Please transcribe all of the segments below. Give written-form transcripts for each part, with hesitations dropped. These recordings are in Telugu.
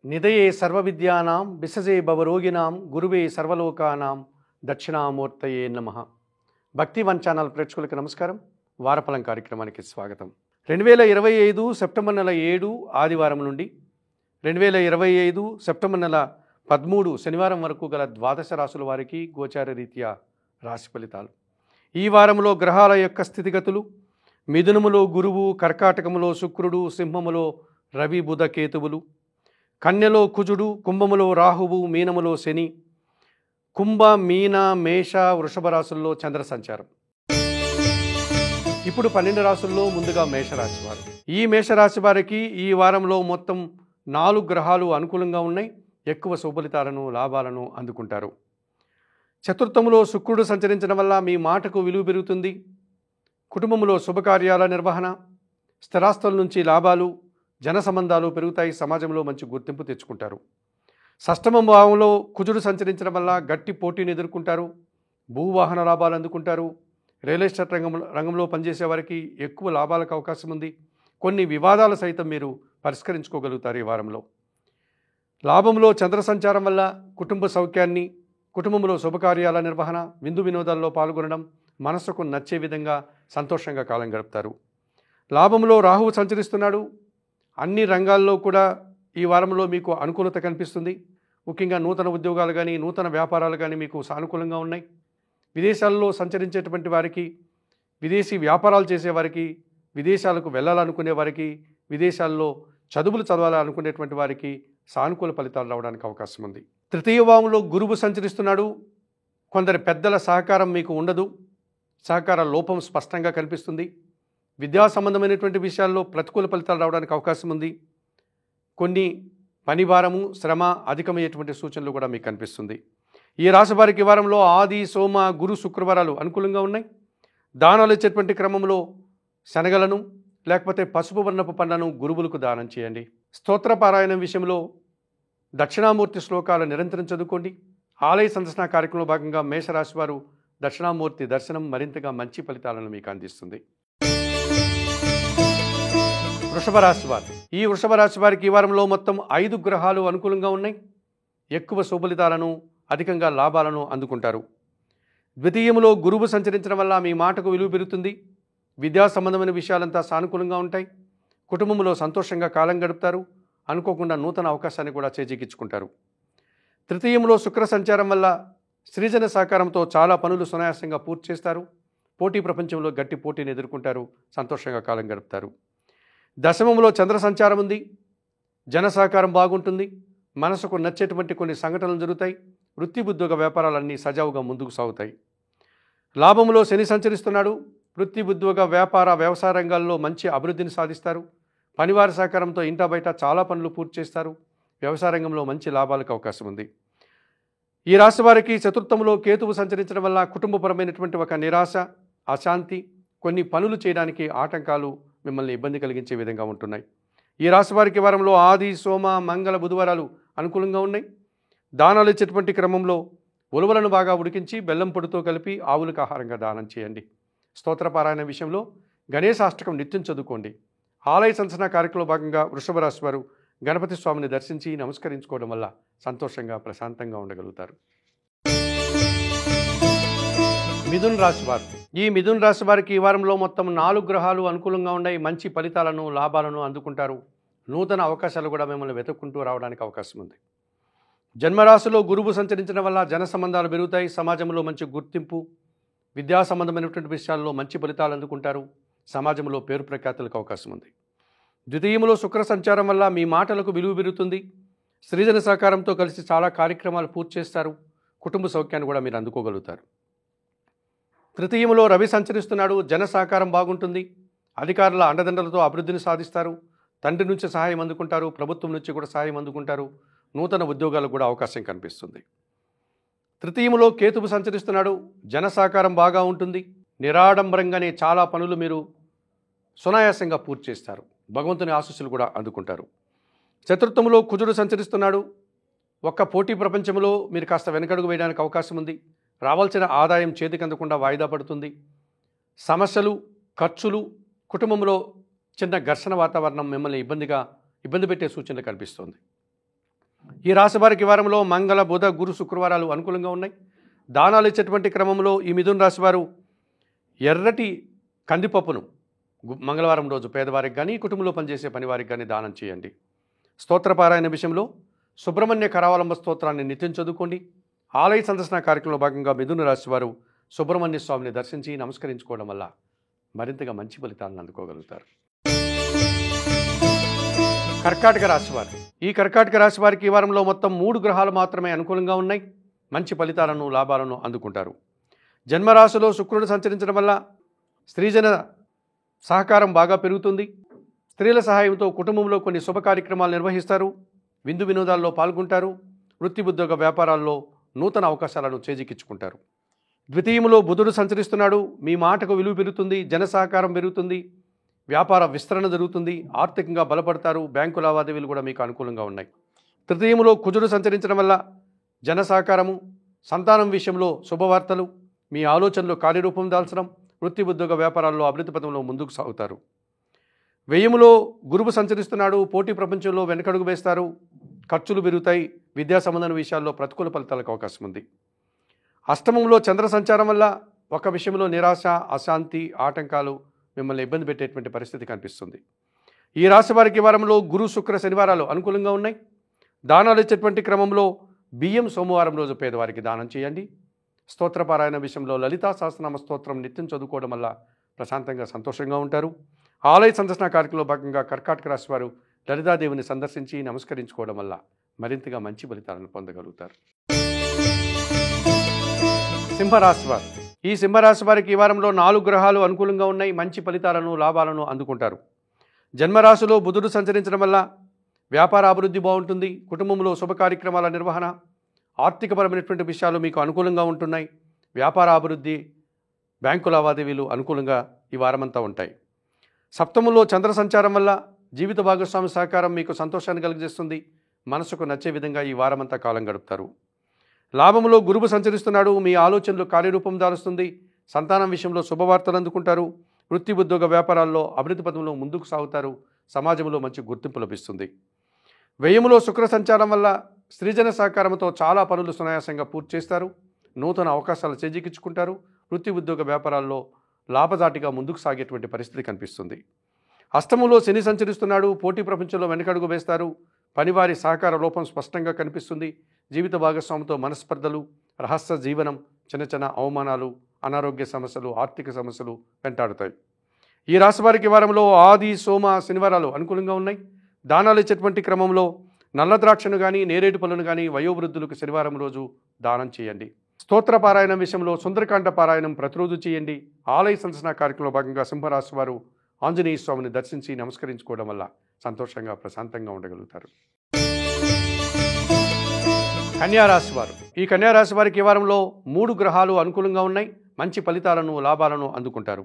నిదయే సర్వవిద్యానాం విసజే భవరోగినాం గురువే సర్వలోకానాం దక్షిణామూర్తయే నమః. భక్తి వన్ ఛానల్ ప్రేక్షకులకు నమస్కారం. వారఫలం కార్యక్రమానికి స్వాగతం. 2025 సెప్టెంబర్ నెల 7 ఆదివారం నుండి 2025 సెప్టెంబర్ నెల 13 శనివారం వరకు గల ద్వాదశ రాశుల వారికి గోచార రీత్యా రాశి ఫలితాలు. ఈ వారంలో గ్రహాల యొక్క స్థితిగతులు: మిథునములో గురువు, కర్కాటకములో శుక్రుడు, సింహములో రవి బుధ కేతువులు, కన్యలో కుజుడు, కుంభములో రాహువు, మీనములో శని, కుంభ మీన మేష వృషభ రాశుల్లో చంద్ర సంచారం. ఇప్పుడు 12 రాశుల్లో ముందుగా మేషరాశి వారు. ఈ మేషరాశి వారికి ఈ వారంలో మొత్తం 4 గ్రహాలు అనుకూలంగా ఉన్నాయి. ఎక్కువ శుభఫలితాలను లాభాలను అందుకుంటారు. చతుర్థములో శుక్రుడు సంచరించడం వల్ల మీ మాటకు విలువ పెరుగుతుంది. కుటుంబంలో శుభకార్యాల నిర్వహణ, స్థిరాస్తుల నుంచి లాభాలు, జన సంబంధాలు పెరుగుతాయి. సమాజంలో మంచి గుర్తింపు తెచ్చుకుంటారు. షష్టమ భావంలో కుజుడు సంచరించడం వల్ల గట్టి పోటీని ఎదుర్కొంటారు. భూవాహన లాభాలు అందుకుంటారు. రియల్ ఎస్టేట్ రంగంలో పనిచేసే వారికి ఎక్కువ లాభాలకు అవకాశం ఉంది. కొన్ని వివాదాలు సైతం మీరు పరిష్కరించుకోగలుగుతారు. ఈ వారంలో లాభంలో చంద్ర సంచారం వల్ల కుటుంబ సౌఖ్యాన్ని, కుటుంబంలో శుభకార్యాల నిర్వహణ, విందు వినోదాల్లో పాల్గొనడం, మనసుకు నచ్చే విధంగా సంతోషంగా కాలం గడుపుతారు. లాభంలో రాహువు సంచరిస్తున్నాడు. అన్ని రంగాల్లో కూడా ఈ వారంలో మీకు అనుకూలత కనిపిస్తుంది. ముఖ్యంగా నూతన ఉద్యోగాలు కానీ, నూతన వ్యాపారాలు కానీ మీకు సానుకూలంగా ఉన్నాయి. విదేశాల్లో సంచరించేటువంటి వారికి, విదేశీ వ్యాపారాలు చేసేవారికి, విదేశాలకు వెళ్ళాలనుకునే వారికి, విదేశాల్లో చదువులు చదవాలనుకునేటువంటి వారికి సానుకూల ఫలితాలు రావడానికి అవకాశం ఉంది. తృతీయ భావంలో గురువు సంచరిస్తున్నాడు. కొందరి పెద్దల సహకారం మీకు ఉండదు. సహకార లోపం స్పష్టంగా కనిపిస్తుంది. విద్యా సంబంధమైనటువంటి విషయాల్లో ప్రతికూల ఫలితాలు రావడానికి అవకాశం ఉంది. కొన్ని పని భారము, శ్రమ అధికమయ్యేటువంటి సూచనలు కూడా మీకు కనిపిస్తుంది. ఈ రాశి వారికి వారంలో ఆది, సోమ, గురు, శుక్రవారాలు అనుకూలంగా ఉన్నాయి. దానాలు ఇచ్చేటువంటి క్రమంలో శనగలను లేకపోతే పసుపు వర్ణపు పండ్లను గురువులకు దానం చేయండి. స్తోత్రపారాయణం విషయంలో దక్షిణామూర్తి శ్లోకాలు నిరంతరం చదువుకోండి. ఆలయ సందర్శన కార్యక్రమంలో భాగంగా మేషరాశి వారు దక్షిణామూర్తి దర్శనం మరింతగా మంచి ఫలితాలను మీకు అందిస్తుంది. వృషభ రాశి వారు. ఈ వృషభ రాశి వారికి ఈ వారంలో మొత్తం 5 గ్రహాలు అనుకూలంగా ఉన్నాయి. ఎక్కువ శుభఫలితాలను, అధికంగా లాభాలను అందుకుంటారు. ద్వితీయములో గురువు సంచరించడం వల్ల మీ మాటకు విలువ పెరుగుతుంది. విద్యా సంబంధమైన విషయాలంతా సానుకూలంగా ఉంటాయి. కుటుంబంలో సంతోషంగా కాలం గడుపుతారు. అనుకోకుండా నూతన అవకాశాన్ని కూడా చేజిక్కించుకుంటారు. తృతీయంలో శుక్ర సంచారం వల్ల సృజన సహకారంతో చాలా పనులు సునాయాసంగా పూర్తి చేస్తారు. పోటీ ప్రపంచంలో గట్టి పోటీని ఎదుర్కొంటారు. సంతోషంగా కాలం గడుపుతారు. దశమంలో చంద్ర సంచారం ఉంది. జన సహకారం బాగుంటుంది. మనసుకు నచ్చేటువంటి కొన్ని సంఘటనలు జరుగుతాయి. వృత్తి ఉద్యోగ వ్యాపారాలన్నీ సజావుగా ముందుకు సాగుతాయి. లాభంలో శని సంచరిస్తున్నాడు. వృత్తి ఉద్యోగ వ్యాపార వ్యవసాయ రంగాల్లో మంచి అభివృద్ధిని సాధిస్తారు. పనివారి సహకారంతో ఇంటా బయట చాలా పనులు పూర్తి చేస్తారు. వ్యవసాయ రంగంలో మంచి లాభాలకు అవకాశం ఉంది. ఈ రాశి వారికి చతుర్థంలో కేతువు సంచరించడం వల్ల కుటుంబపరమైనటువంటి ఒక నిరాశ, అశాంతి, కొన్ని పనులు చేయడానికి ఆటంకాలు మిమ్మల్ని ఇబ్బంది కలిగించే విధంగా ఉంటున్నాయి. ఈ రాశి వారికి వారంలో ఆది, సోమ, మంగళ, బుధవారాలు అనుకూలంగా ఉన్నాయి. దానాలు ఇచ్చేటువంటి క్రమంలో ఉలవలను బాగా ఉడికించి బెల్లం పొడితో కలిపి ఆవులకు ఆహారంగా దానం చేయండి. స్తోత్రపారాయణ విషయంలో గణేశాష్టకం నిత్యం చదువుకోండి. ఆలయ సందర్శన కార్యక్రమంలో భాగంగా వృషభ రాశి వారు గణపతి స్వామిని దర్శించి నమస్కరించుకోవడం వల్ల సంతోషంగా, ప్రశాంతంగా ఉండగలుగుతారు. మిథున్ రాశి వారు. ఈ మిథున్ రాశి వారికి ఈ వారంలో మొత్తం 4 గ్రహాలు అనుకూలంగా ఉన్నాయి. మంచి ఫలితాలను, లాభాలను అందుకుంటారు. నూతన అవకాశాలు కూడా మిమ్మల్ని వెతుక్కుంటూ రావడానికి అవకాశం ఉంది. జన్మరాశిలో గురువు సంచరించడం వల్ల జన సంబంధాలు పెరుగుతాయి. సమాజంలో మంచి గుర్తింపు, విద్యా సంబంధమైనటువంటి విషయాల్లో మంచి ఫలితాలు అందుకుంటారు. సమాజంలో పేరు ప్రఖ్యాతులకు అవకాశం ఉంది. ద్వితీయంలో శుక్ర సంచారం వల్ల మీ మాటలకు విలువ పెరుగుతుంది. సృజన సహకారంతో కలిసి చాలా కార్యక్రమాలు పూర్తి చేస్తారు. కుటుంబ సౌఖ్యాన్ని కూడా మీరు అందుకోగలుగుతారు. తృతీయంలో రవి సంచరిస్తున్నాడు. జన సహకారం బాగుంటుంది. అధికారుల అండదండలతో అభివృద్ధిని సాధిస్తారు. తండ్రి నుంచి సహాయం అందుకుంటారు. ప్రభుత్వం నుంచి కూడా సహాయం అందుకుంటారు. నూతన ఉద్యోగాలకు కూడా అవకాశం కనిపిస్తుంది. తృతీయంలో కేతువు సంచరిస్తున్నాడు. జన సహకారం బాగా ఉంటుంది. నిరాడంబరంగానే చాలా పనులు మీరు సునాయాసంగా పూర్తి చేస్తారు. భగవంతుని ఆశీస్సులు కూడా అందుకుంటారు. చతుర్థంలో కుజుడు సంచరిస్తున్నాడు. ఒక్క పోటీ ప్రపంచంలో మీరు కాస్త వెనకడుగు వేయడానికి అవకాశం ఉంది. రావాల్సిన ఆదాయం చేతికి అందకుండా వాయిదా పడుతుంది. సమస్యలు, ఖర్చులు, కుటుంబంలో చిన్న ఘర్షణ వాతావరణం మిమ్మల్ని ఇబ్బంది పెట్టే సూచనలు కనిపిస్తుంది. ఈ రాశి వారికి ఈ వారంలో మంగళ బుధ గురు శుక్రవారాలు అనుకూలంగా ఉన్నాయి. దానాలు ఇచ్చేటువంటి క్రమంలో ఈ మిథున రాశి వారు ఎర్రటి కందిపప్పును మంగళవారం రోజు పేదవారికి కానీ కుటుంబంలో పనిచేసే పనివారికి కానీ దానం చేయండి. స్తోత్రపారాయణ విషయంలో సుబ్రహ్మణ్య కరావలంబ స్తోత్రాన్ని నిత్యం చదువుకోండి. ఆలయ సందర్శన కార్యక్రమంలో భాగంగా మిథున రాశి వారు సుబ్రహ్మణ్య స్వామిని దర్శించి నమస్కరించుకోవడం వల్ల మరింతగా మంచి ఫలితాలను అందుకోగలుగుతారు. కర్కాటక రాశి వారు ఈ కర్కాటక రాశి వారికి ఈ వారంలో మొత్తం 3 గ్రహాలు మాత్రమే అనుకూలంగా ఉన్నాయి. మంచి ఫలితాలను లాభాలను అందుకుంటారు. జన్మరాశిలో శుక్రుడు సంచరించడం వల్ల స్త్రీజన సహకారం బాగా పెరుగుతుంది. స్త్రీల సహాయంతో కుటుంబంలో కొన్ని శుభ కార్యక్రమాలు నిర్వహిస్తారు. విందు వినోదాల్లో పాల్గొంటారు. వృత్తి ఉద్యోగ వ్యాపారాల్లో నూతన అవకాశాలను చేజిక్కించుకుంటారు. ద్వితీయంలో బుధుడు సంచరిస్తున్నాడు. మీ మాటకు విలువ పెరుగుతుంది. జన సహకారం పెరుగుతుంది. వ్యాపార విస్తరణ జరుగుతుంది. ఆర్థికంగా బలపడతారు. బ్యాంకు లావాదేవీలు కూడా మీకు అనుకూలంగా ఉన్నాయి. తృతీయంలో కుజుడు సంచరించడం వల్ల జన సహకారము, సంతానం విషయంలో శుభవార్తలు, మీ ఆలోచనలు కార్యరూపం దాల్చడం, వృత్తి ఉద్యోగ వ్యాపారాల్లో అభివృద్ధి పథంలో ముందుకు సాగుతారు. వ్యయములో గురువు సంచరిస్తున్నాడు. పోటీ ప్రపంచంలో వెనకడుగు వేస్తారు. ఖర్చులు పెరుగుతాయి. విద్యా సంబంధమైన విషయాల్లో ప్రతికూల ఫలితాలకు అవకాశం ఉంది. అష్టమంలో చంద్ర సంచారం వల్ల ఒక విషయంలో నిరాశ, అశాంతి, ఆటంకాలు మిమ్మల్ని ఇబ్బంది పెట్టేటువంటి పరిస్థితి కనిపిస్తుంది. ఈ రాశి వారికి వారంలో గురు శుక్ర శనివారాలు అనుకూలంగా ఉన్నాయి. దానాలు ఇచ్చేటువంటి క్రమంలో బియ్యం సోమవారం రోజు పేదవారికి దానం చేయండి. స్తోత్రపారాయణ విషయంలో లలితా సహస్రనామ స్తోత్రం నిత్యం చదువుకోవడం వల్ల ప్రశాంతంగా సంతోషంగా ఉంటారు. ఆలయ సందర్శన కార్యక్రమంలో భాగంగా కర్కాటక రాశి వారు లలితాదేవిని సందర్శించి నమస్కరించుకోవడం వల్ల మరింతగా మంచి ఫలితాలను పొందగలుగుతారు. సింహరాశి వారు ఈ సింహరాశి వారికి ఈ వారంలో 4 గ్రహాలు అనుకూలంగా ఉన్నాయి. మంచి ఫలితాలను లాభాలను అందుకుంటారు. జన్మరాశిలో బుధుడు సంచరించడం వల్ల వ్యాపార అభివృద్ధి బాగుంటుంది. కుటుంబంలో శుభ కార్యక్రమాల నిర్వహణ, ఆర్థికపరమైనటువంటి విషయాలు మీకు అనుకూలంగా ఉంటున్నాయి. వ్యాపార అభివృద్ధి, బ్యాంకు లావాదేవీలు అనుకూలంగా ఈ వారమంతా ఉంటాయి. సప్తమంలో చంద్ర సంచారం వల్ల జీవిత భాగస్వామి సహకారం మీకు సంతోషాన్ని కలిగజేస్తుంది. మనసుకు నచ్చే విధంగా ఈ వారమంతా కాలం గడుపుతారు. లాభంలో గురువు సంచరిస్తున్నాడు. మీ ఆలోచనలు కార్యరూపం దాలుస్తుంది. సంతానం విషయంలో శుభవార్తలు అందుకుంటారు. వృత్తి ఉద్యోగ వ్యాపారాల్లో అభివృద్ధి పథంలో ముందుకు సాగుతారు. సమాజంలో మంచి గుర్తింపు లభిస్తుంది. వ్యయములో శుక్ర సంచారం వల్ల స్త్రీజన సహకారంతో చాలా పనులు సునాయాసంగా పూర్తి చేస్తారు. నూతన అవకాశాలు చేజిక్కించుకుంటారు. వృత్తి ఉద్యోగ వ్యాపారాల్లో లాభదాటిగా ముందుకు సాగేటువంటి పరిస్థితి కనిపిస్తుంది. అష్టమంలో శని సంచరిస్తున్నాడు. పోటీ ప్రపంచంలో వెనకడుగు వేస్తారు. పనివారి సహకార లోపం స్పష్టంగా కనిపిస్తుంది. జీవిత భాగస్వామితో మనస్పర్ధలు, రహస్య జీవనం, చిన్న చిన్న అవమానాలు, అనారోగ్య సమస్యలు, ఆర్థిక సమస్యలు వెంటాడుతాయి. ఈ రాశి వారికి వారంలో ఆది, సోమ, శనివారాలు అనుకూలంగా ఉన్నాయి. దానాలు ఇచ్చేటువంటి క్రమంలో నల్ల ద్రాక్షను కానీ, నేరేడు పళ్ళను కానీ వయోవృద్ధులకు శనివారం రోజు దానం చేయండి. స్తోత్ర పారాయణం విషయంలో సుందరకాండ పారాయణం ప్రతిరోజు చేయండి. ఆలయ సందర్శన కార్యక్రమంలో భాగంగా సింహరాశి వారు ఆంజనేయ స్వామిని దర్శించి నమస్కరించుకోవడం వల్ల సంతోషంగా ప్రశాంతంగా ఉండగలుగుతారు. కన్యారాశి వారు ఈ కన్యారాశి వారికి ఈ వారంలో 3 గ్రహాలు అనుకూలంగా ఉన్నాయి. మంచి ఫలితాలను లాభాలను అందుకుంటారు.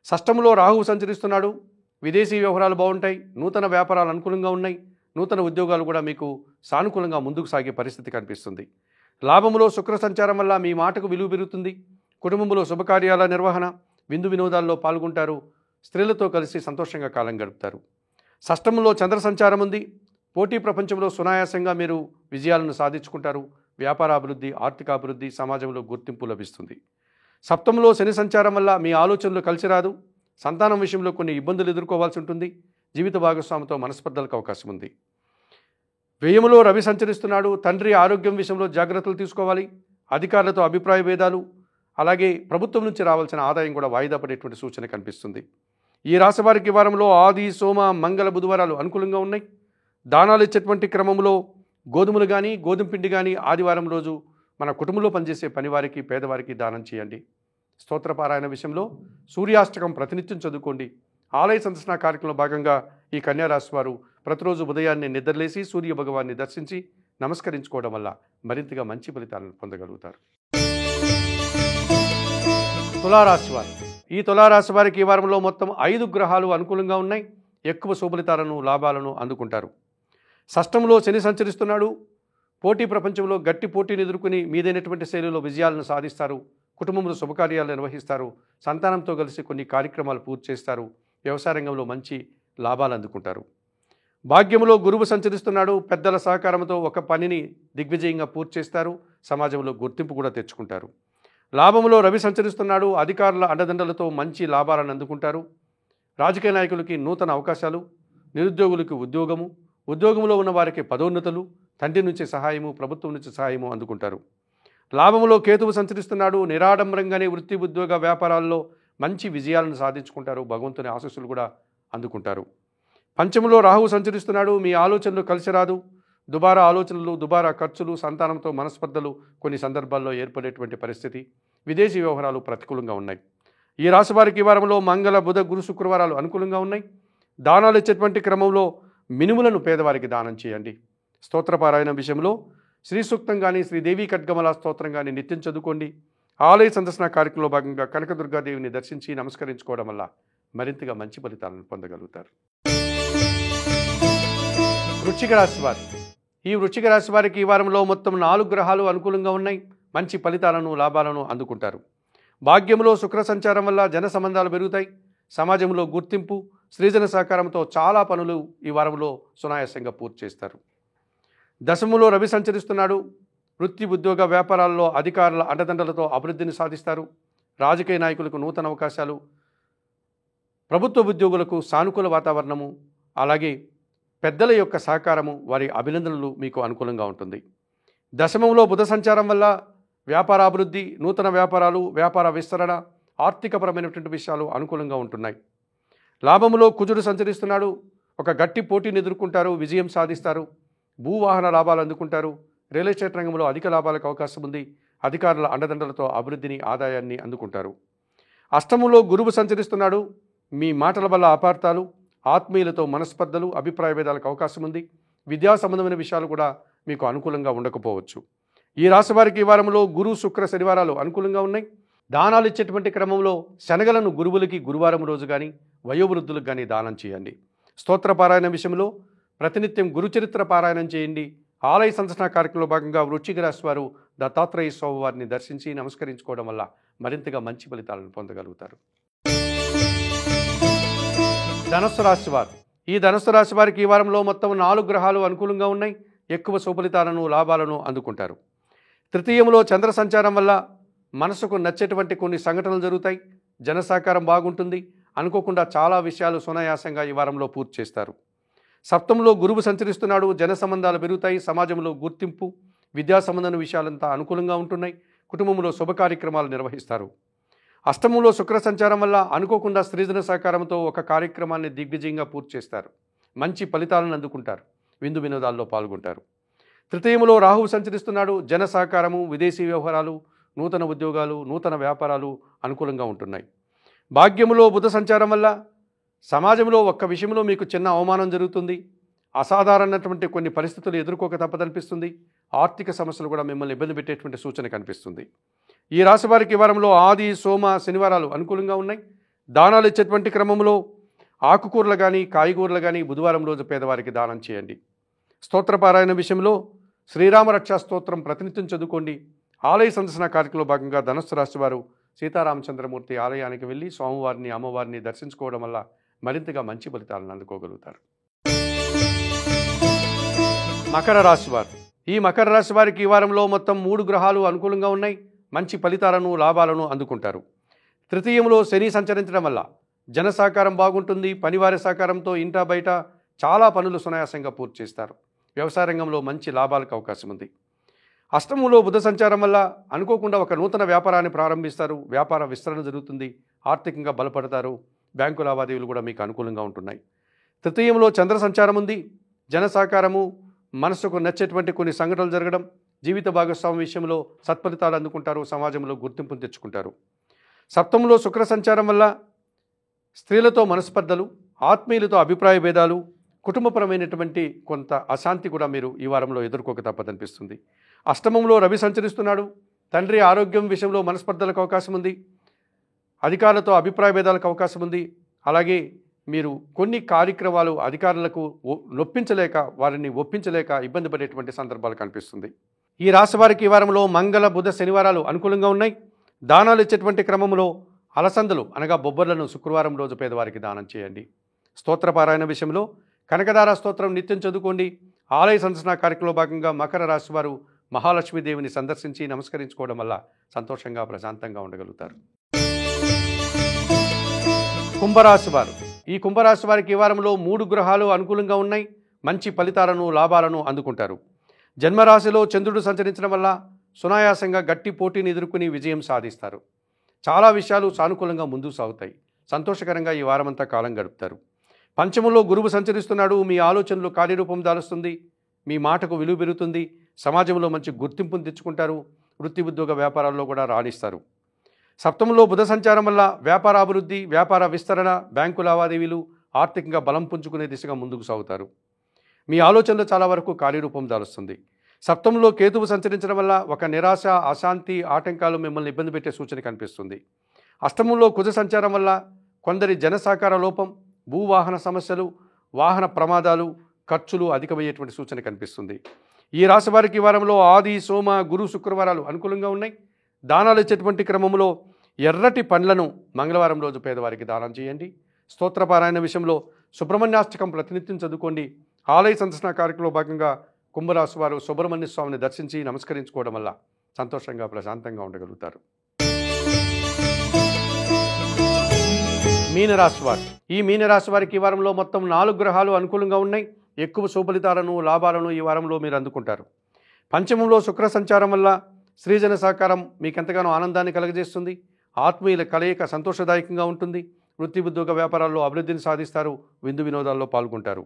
షష్టంలో రాహువు సంచరిస్తున్నాడు. విదేశీ వ్యవహారాలు బాగుంటాయి. నూతన వ్యాపారాలు అనుకూలంగా ఉన్నాయి. నూతన ఉద్యోగాలు కూడా మీకు సానుకూలంగా ముందుకు సాగే పరిస్థితి కనిపిస్తుంది. లాభంలో శుక్ర సంచారం వల్ల మీ మాటకు విలువ పెరుగుతుంది. కుటుంబంలో శుభకార్యాల నిర్వహణ, విందు వినోదాల్లో పాల్గొంటారు. స్త్రీలతో కలిసి సంతోషంగా కాలం గడుపుతారు. షష్టంలో చంద్ర సంచారం ఉంది. పోటీ ప్రపంచంలో సునాయాసంగా మీరు విజయాలను సాధించుకుంటారు. వ్యాపార అభివృద్ధి, ఆర్థిక అభివృద్ధి, సమాజంలో గుర్తింపు లభిస్తుంది. సప్తమంలో శని సంచారం వల్ల మీ ఆలోచనలు కలిసి రాదు. సంతానం విషయంలో కొన్ని ఇబ్బందులు ఎదుర్కోవాల్సి ఉంటుంది. జీవిత భాగస్వామితో మనస్పర్ధలకు అవకాశం ఉంది. వ్యయములో రవి సంచరిస్తున్నాడు. తండ్రి ఆరోగ్యం విషయంలో జాగ్రత్తలు తీసుకోవాలి. అధికారులతో అభిప్రాయ భేదాలు, అలాగే ప్రభుత్వం నుంచి రావాల్సిన ఆదాయం కూడా వాయిదా పడేటువంటి సూచన కనిపిస్తుంది. ఈ రాశి వారికి వారంలో ఆది, సోమ, మంగళ, బుధవారాలు అనుకూలంగా ఉన్నాయి. దానాలు ఇచ్చేటువంటి క్రమంలో గోధుమలు కానీ, గోధుమ పిండి కానీ ఆదివారం రోజు మన కుటుంబంలో పనిచేసే పనివారికి, పేదవారికి దానం చేయండి. స్తోత్రపారాయణ విషయంలో సూర్యాష్టకం ప్రతినిత్యం చదువుకోండి. ఆలయ సందర్శన కార్యక్రమంలో భాగంగా ఈ కన్యారాశి వారు ప్రతిరోజు ఉదయాన్నే నిద్రలేసి సూర్య భగవాన్ని దర్శించి నమస్కరించుకోవడం వల్ల మరింతగా మంచి ఫలితాలను పొందగలుగుతారు. తులారాశి వారు ఈ తులారాశి వారికి ఈ వారంలో మొత్తం 5 గ్రహాలు అనుకూలంగా ఉన్నాయి. ఎక్కువ శుభలితాలను లాభాలను అందుకుంటారు. షష్టంలో శని సంచరిస్తున్నాడు. పోటీ ప్రపంచంలో గట్టి పోటీని ఎదుర్కొని మీదైనటువంటి శైలిలో విజయాలను సాధిస్తారు. కుటుంబంలో శుభకార్యాలు నిర్వహిస్తారు. సంతానంతో కలిసి కొన్ని కార్యక్రమాలు పూర్తి చేస్తారు. వ్యవసాయ రంగంలో మంచి లాభాలు అందుకుంటారు. భాగ్యములో గురువు సంచరిస్తున్నాడు. పెద్దల సహకారంతో ఒక పనిని దిగ్విజయంగా పూర్తి చేస్తారు. సమాజంలో గుర్తింపు కూడా తెచ్చుకుంటారు. లాభములో రవి సంచరిస్తున్నాడు. అధికారుల అండదండలతో మంచి లాభాలను అందుకుంటారు. రాజకీయ నాయకులకి నూతన అవకాశాలు, నిరుద్యోగులకి ఉద్యోగము, ఉద్యోగంలో ఉన్న వారికి పదోన్నతులు, తండ్రి నుంచి సహాయము, ప్రభుత్వం నుంచి సహాయము అందుకుంటారు. లాభములో కేతువు సంచరిస్తున్నాడు. నిరాడంబరంగానే వృత్తి, ఉద్యోగ, వ్యాపారాల్లో మంచి విజయాలను సాధించుకుంటారు. భగవంతుని ఆశీస్సులు కూడా అందుకుంటారు. పంచములో రాహువు సంచరిస్తున్నాడు. మీ ఆలోచనలు కలిసి రాదు. దుబారా ఆలోచనలు, దుబారా ఖర్చులు, సంతానంతో మనస్పర్ధలు కొన్ని సందర్భాల్లో ఏర్పడేటువంటి పరిస్థితి. విదేశీ వ్యవహారాలు ప్రతికూలంగా ఉన్నాయి. ఈ రాశి వారికి ఈ వారంలో మంగళ, బుధ, గురు, శుక్రవారాలు అనుకూలంగా ఉన్నాయి. దానాలు ఇచ్చేటువంటి క్రమంలో మినుములను పేదవారికి దానం చేయండి. స్తోత్రపారాయణ విషయంలో శ్రీ సూక్తం కానీ, శ్రీదేవి ఖడ్గమల స్తోత్రం కానీ నిత్యం చదువుకోండి. ఆలయ సందర్శన కార్యక్రమంలో భాగంగా కనకదుర్గాదేవిని దర్శించి నమస్కరించుకోవడం వల్ల మరింతగా మంచి ఫలితాలను పొందగలుగుతారు. వృశ్చిక రాశి వారు. ఈ వృశ్చిక రాశి వారికి ఈ వారంలో మొత్తం 4 గ్రహాలు అనుకూలంగా ఉన్నాయి. మంచి ఫలితాలను, లాభాలను అందుకుంటారు. భాగ్యంలో శుక్ర సంచారం వల్ల జన సంబంధాలు పెరుగుతాయి. సమాజంలో గుర్తింపు, సృజన సహకారంతో చాలా పనులు ఈ వారంలో సునాయాసంగా పూర్తి చేస్తారు. దశములో రవి సంచరిస్తున్నాడు. వృత్తి, ఉద్యోగ, వ్యాపారాల్లో అధికారుల అండదండలతో అభివృద్ధిని సాధిస్తారు. రాజకీయ నాయకులకు నూతన అవకాశాలు, ప్రభుత్వ ఉద్యోగులకు సానుకూల వాతావరణము, అలాగే పెద్దల యొక్క సహకారము, వారి అభినందనలు మీకు అనుకూలంగా ఉంటుంది. దశమంలో బుధ సంచారం వల్ల వ్యాపార అభివృద్ధి, నూతన వ్యాపారాలు, వ్యాపార విస్తరణ, ఆర్థికపరమైనటువంటి విషయాలు అనుకూలంగా ఉంటున్నాయి. లాభములో కుజుడు సంచరిస్తున్నాడు. ఒక గట్టి పోటీని ఎదుర్కొంటారు, విజయం సాధిస్తారు. భూవాహన లాభాలు అందుకుంటారు. రియల్ ఎస్టేట్ రంగంలో అధిక లాభాలకు అవకాశం ఉంది. అధికారుల అండదండలతో అభివృద్ధిని, ఆదాయాన్ని అందుకుంటారు. అష్టములో గురువు సంచరిస్తున్నాడు. మీ మాటల వల్ల అపార్థాలు, ఆత్మీయులతో మనస్పర్ధలు, అభిప్రాయ భేదాలకు అవకాశం ఉంది. విద్యా సంబంధమైన విషయాలు కూడా మీకు అనుకూలంగా ఉండకపోవచ్చు. ఈ రాశి వారికి ఈ వారంలో గురు, శుక్ర, శనివారాలు అనుకూలంగా ఉన్నాయి. దానాలు ఇచ్చేటువంటి క్రమంలో శనగలను గురువులకి గురువారం రోజు కానీ, వయోవృద్ధులకు కానీ దానం చేయండి. స్తోత్ర పారాయణ విషయంలో ప్రతినిత్యం గురుచరిత్ర పారాయణం చేయండి. ఆలయ సందర్శన కార్యక్రమంలో భాగంగా వృశ్చిక రాశి వారు దత్తాత్రేయ స్వామి వారిని దర్శించి నమస్కరించుకోవడం వల్ల మరింతగా మంచి ఫలితాలను పొందగలుగుతారు. ధనుస్సు రాశి వారు. ఈ ధనుస్సు రాశి వారికి ఈ వారంలో మొత్తం 4 గ్రహాలు అనుకూలంగా ఉన్నాయి. ఎక్కువ సుఫలితాలను, లాభాలను అందుకుంటారు. తృతీయంలో చంద్ర సంచారం వల్ల మనసుకు నచ్చేటువంటి కొన్ని సంఘటనలు జరుగుతాయి. జన సహకారం బాగుంటుంది. అనుకోకుండా చాలా విషయాలు సునాయాసంగా ఈ వారంలో పూర్తి చేస్తారు. సప్తమంలో గురువు సంచరిస్తున్నాడు. జన సంబంధాలు పెరుగుతాయి. సమాజంలో గుర్తింపు, విద్యా సంబంధమైన విషయాలంతా అనుకూలంగా ఉంటున్నాయి. కుటుంబంలో శుభ కార్యక్రమాలు నిర్వహిస్తారు. అష్టమంలో శుక్ర సంచారం వల్ల అనుకోకుండా సృజన సహకారంతో ఒక కార్యక్రమాన్ని దిగ్విజయంగా పూర్తి చేస్తారు. మంచి ఫలితాలను అందుకుంటారు. విందు వినోదాల్లో పాల్గొంటారు. తృతీయంలో రాహువు సంచరిస్తున్నాడు. జన సహకారము, విదేశీ వ్యవహారాలు, నూతన ఉద్యోగాలు, నూతన వ్యాపారాలు అనుకూలంగా ఉంటున్నాయి. భాగ్యములో బుధ సంచారం వల్ల సమాజంలో ఒక్క విషయంలో మీకు చిన్న అవమానం జరుగుతుంది. అసాధారణమైనటువంటి కొన్ని పరిస్థితులు ఎదుర్కోక తప్పదనిపిస్తుంది. ఆర్థిక సమస్యలు కూడా మిమ్మల్ని ఇబ్బంది పెట్టేటువంటి సూచన కనిపిస్తుంది. ఈ రాశి వారికి ఈ వారంలో ఆది, సోమ, శనివారాలు అనుకూలంగా ఉన్నాయి. దానాలు ఇచ్చేటువంటి క్రమంలో ఆకుకూరలు కానీ, కాయగూరలు కానీ బుధవారం రోజు పేదవారికి దానం చేయండి. స్తోత్రపారాయణ విషయంలో శ్రీరామ రక్షా స్తోత్రం ప్రతినిత్యం చదువుకోండి. ఆలయ సందర్శన కార్యక్రమంలో భాగంగా ధనుస్సు రాశి వారు సీతారామచంద్రమూర్తి ఆలయానికి వెళ్ళి స్వామివారిని, అమ్మవారిని దర్శించుకోవడం వల్ల మరింతగా మంచి ఫలితాలను అందుకోగలుగుతారు. మకర రాశి వారు. ఈ మకర రాశి వారికి ఈ వారంలో మొత్తం 3 గ్రహాలు అనుకూలంగా ఉన్నాయి. మంచి ఫలితాలను, లాభాలను అందుకుంటారు. తృతీయంలో శని సంచరించడం వల్ల జన సహకారం బాగుంటుంది. పనివారి సహకారంతో ఇంటా బయట చాలా పనులు సునాయాసంగా పూర్తి చేస్తారు. వ్యవసాయ రంగంలో మంచి లాభాలకు అవకాశం ఉంది. అష్టమంలో బుధ సంచారం వల్ల అనుకోకుండా ఒక నూతన వ్యాపారాన్ని ప్రారంభిస్తారు. వ్యాపార విస్తరణ జరుగుతుంది. ఆర్థికంగా బలపడతారు. బ్యాంకు లావాదేవీలు కూడా మీకు అనుకూలంగా ఉంటున్నాయి. తృతీయంలో చంద్ర సంచారం ఉంది. జన సహకారము, మనసుకు నచ్చేటువంటి కొన్ని సంఘటనలు జరగడం, జీవిత భాగస్వామి విషయంలో సత్ఫలితాలు అందుకుంటారు. సమాజంలో గుర్తింపును తెచ్చుకుంటారు. సప్తమంలో శుక్ర సంచారం వల్ల స్త్రీలతో మనస్పర్ధలు, ఆత్మీయులతో అభిప్రాయ భేదాలు, కుటుంబపరమైనటువంటి కొంత అశాంతి కూడా మీరు ఈ వారంలో ఎదుర్కోక తప్పదనిపిస్తుంది. అష్టమంలో రవి సంచరిస్తున్నాడు. తండ్రి ఆరోగ్యం విషయంలో మనస్పర్ధలకు అవకాశం ఉంది. అధికారులతో అభిప్రాయ భేదాలకు అవకాశం ఉంది. అలాగే మీరు కొన్ని కార్యక్రమాలు అధికారులకు నొప్పించలేక, వారిని ఒప్పించలేక ఇబ్బంది పడేటువంటి సందర్భాలు కనిపిస్తుంది. ఈ రాశి వారికి ఈ వారంలో మంగళ, బుధ, శనివారాలు అనుకూలంగా ఉన్నాయి. దానాలు ఇచ్చేటువంటి క్రమంలో అలసందలు అనగా బొబ్బర్లను శుక్రవారం రోజు పేదవారికి దానం చేయండి. స్తోత్రపారాయణ విషయంలో కనకదార స్తోత్రం నిత్యం చదువుకోండి. ఆలయ సందర్శన కార్యక్రమంలో భాగంగా మకర రాశి వారు మహాలక్ష్మీదేవిని సందర్శించి నమస్కరించుకోవడం వల్ల సంతోషంగా ప్రశాంతంగా ఉండగలుగుతారు. కుంభరాశి వారు, ఈ కుంభరాశి వారికి ఈ వారంలో 3 గ్రహాలు అనుకూలంగా ఉన్నాయి. మంచి ఫలితాలను లాభాలను అందుకుంటారు. జన్మరాశిలో చంద్రుడు సంచరించడం వల్ల సునాయాసంగా గట్టి పోటీని ఎదుర్కొని విజయం సాధిస్తారు. చాలా విషయాలు సానుకూలంగా ముందుకు సాగుతాయి. సంతోషకరంగా ఈ వారమంతా కాలం గడుపుతారు. పంచమంలో గురువు సంచరిస్తున్నాడు. మీ ఆలోచనలు కార్యరూపం దాలుస్తుంది. మీ మాటకు విలువ పెరుగుతుంది. సమాజంలో మంచి గుర్తింపును తెచ్చుకుంటారు. వృత్తి ఉద్యోగ వ్యాపారాల్లో కూడా రాణిస్తారు. సప్తమంలో బుధ సంచారం వల్ల వ్యాపార అభివృద్ధి, వ్యాపార విస్తరణ, బ్యాంకు లావాదేవీలు, ఆర్థికంగా బలం పుంజుకునే దిశగా ముందుకు సాగుతారు. మీ ఆలోచనలు చాలా వరకు కార్యరూపం దాలుస్తుంది. సప్తమంలో కేతువు సంచరించడం వల్ల ఒక నిరాశ, అశాంతి, ఆటంకాలు మిమ్మల్ని ఇబ్బంది పెట్టే సూచన కనిపిస్తుంది. అష్టమంలో కుజ సంచారం వల్ల కొందరి జనసహకార లోపం, భూవాహన సమస్యలు, వాహన ప్రమాదాలు, ఖర్చులు అధికమయ్యేటువంటి సూచన కనిపిస్తుంది. ఈ రాశి వారికి ఈ వారంలో ఆది, సోమ, గురు, శుక్రవారాలు అనుకూలంగా ఉన్నాయి. దానాలు ఇచ్చేటువంటి క్రమంలో ఎర్రటి పండ్లను మంగళవారం రోజు పేదవారికి దానం చేయండి. స్తోత్రపారాయణ విషయంలో సుబ్రహ్మణ్యాష్టకం ప్రతినిత్యం చదువుకోండి. ఆలయ సందర్శన కార్యక్రమంలో భాగంగా కుంభరాశి వారు సుబ్రహ్మణ్య స్వామిని దర్శించి నమస్కరించుకోవడం వల్ల సంతోషంగా ప్రశాంతంగా ఉండగలుగుతారు. మీనరాశి వారు, ఈ మీనరాశి వారికి ఈ వారంలో మొత్తం 4 గ్రహాలు అనుకూలంగా ఉన్నాయి. ఎక్కువ శుభలితాలను లాభాలను ఈ వారంలో మీరు అందుకుంటారు. పంచమంలో శుక్ర సంచారం వల్ల స్త్రీజన సహకారం మీకు ఎంతగానో ఆనందాన్ని కలగజేస్తుంది. ఆత్మీయుల కలయిక సంతోషదాయకంగా ఉంటుంది. వృత్తి ఉద్యోగ వ్యాపారాల్లో అభివృద్ధిని సాధిస్తారు. విందు వినోదాల్లో పాల్గొంటారు.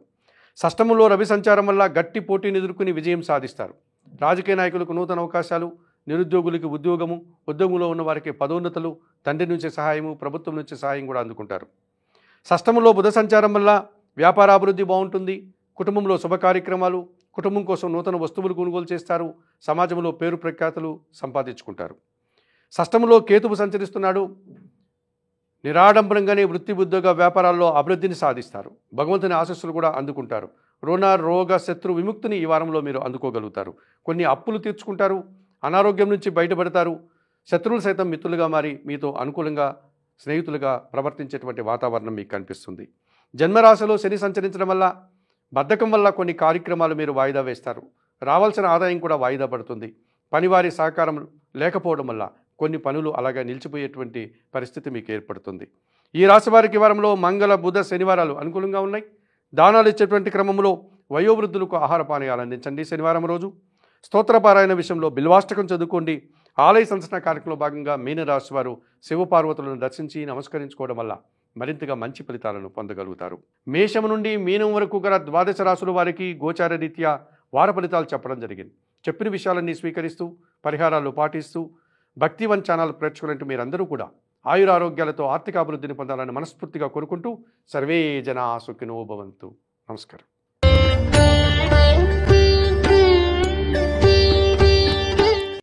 షష్టమంలో రవి సంచారం వల్ల గట్టి పోటీని ఎదుర్కొని విజయం సాధిస్తారు. రాజకీయ నాయకులకు నూతన అవకాశాలు, నిరుద్యోగులకి ఉద్యోగము, ఉద్యోగంలో ఉన్న వారికి పదోన్నతులు, తండ్రి నుంచి సహాయము, ప్రభుత్వం నుంచి సహాయం కూడా అందుకుంటారు. షష్టమంలో బుధ సంచారం వల్ల వ్యాపారాభివృద్ధి బాగుంటుంది. కుటుంబంలో శుభ కార్యక్రమాలు, కుటుంబం కోసం నూతన వస్తువులు కొనుగోలు చేస్తారు. సమాజంలో పేరు ప్రఖ్యాతులు సంపాదించుకుంటారు. షష్టమంలో కేతువు సంచరిస్తున్నాడు. నిరాడంబరంగానే వృత్తి ఉద్యోగ వ్యాపారాల్లో అభివృద్ధిని సాధిస్తారు. భగవంతుని ఆశీస్సులు కూడా అందుకుంటారు. రుణ, రోగ, శత్రు విముక్తిని ఈ వారంలో మీరు అందుకోగలుగుతారు. కొన్ని అప్పులు తీర్చుకుంటారు. అనారోగ్యం నుంచి బయటపడతారు. శత్రువులు సైతం మిత్రులుగా మారి మీతో అనుకూలంగా, స్నేహితులుగా ప్రవర్తించేటువంటి వాతావరణం మీకు కనిపిస్తుంది. జన్మరాశిలో శని సంచరించడం వల్ల బద్ధకం వల్ల కొన్ని కార్యక్రమాలు మీరు వాయిదా వేస్తారు. రావాల్సిన ఆదాయం కూడా వాయిదా పడుతుంది. పనివారి సహకారం లేకపోవడం వల్ల కొన్ని పనులు అలాగే నిలిచిపోయేటువంటి పరిస్థితి మీకు ఏర్పడుతుంది. ఈ రాశి వారికి వారంలో మంగళ, బుధ, శనివారాలు అనుకూలంగా ఉన్నాయి. దానాలు ఇచ్చేటువంటి క్రమంలో వయోవృద్ధులకు ఆహార పానీయాలు అందించండి. శనివారం రోజు స్తోత్రపారాయణ విషయంలో బిల్వాష్టకం చదువుకోండి. ఆలయ సందర్శన కార్యక్రమంలో భాగంగా మీనరాశి వారు శివపార్వతులను దర్శించి నమస్కరించుకోవడం వల్ల మరింతగా మంచి ఫలితాలను పొందగలుగుతారు. మేషం నుండి మీనం వరకు గల 12 రాశుల వారికి గోచార రీత్యా వార ఫలితాలు చెప్పడం జరిగింది. చెప్పిన విషయాలన్నీ స్వీకరిస్తూ, పరిహారాలు పాటిస్తూ, భక్తివన్ ఛానల్ ప్రేక్షకులంటూ మీరందరూ కూడా ఆయురారోగ్యాలతో ఆర్థిక అభివృద్ధిని పొందాలని మనస్ఫూర్తిగా కోరుకుంటూ సర్వే జనా సుఖినో భవంతు. నమస్కారం.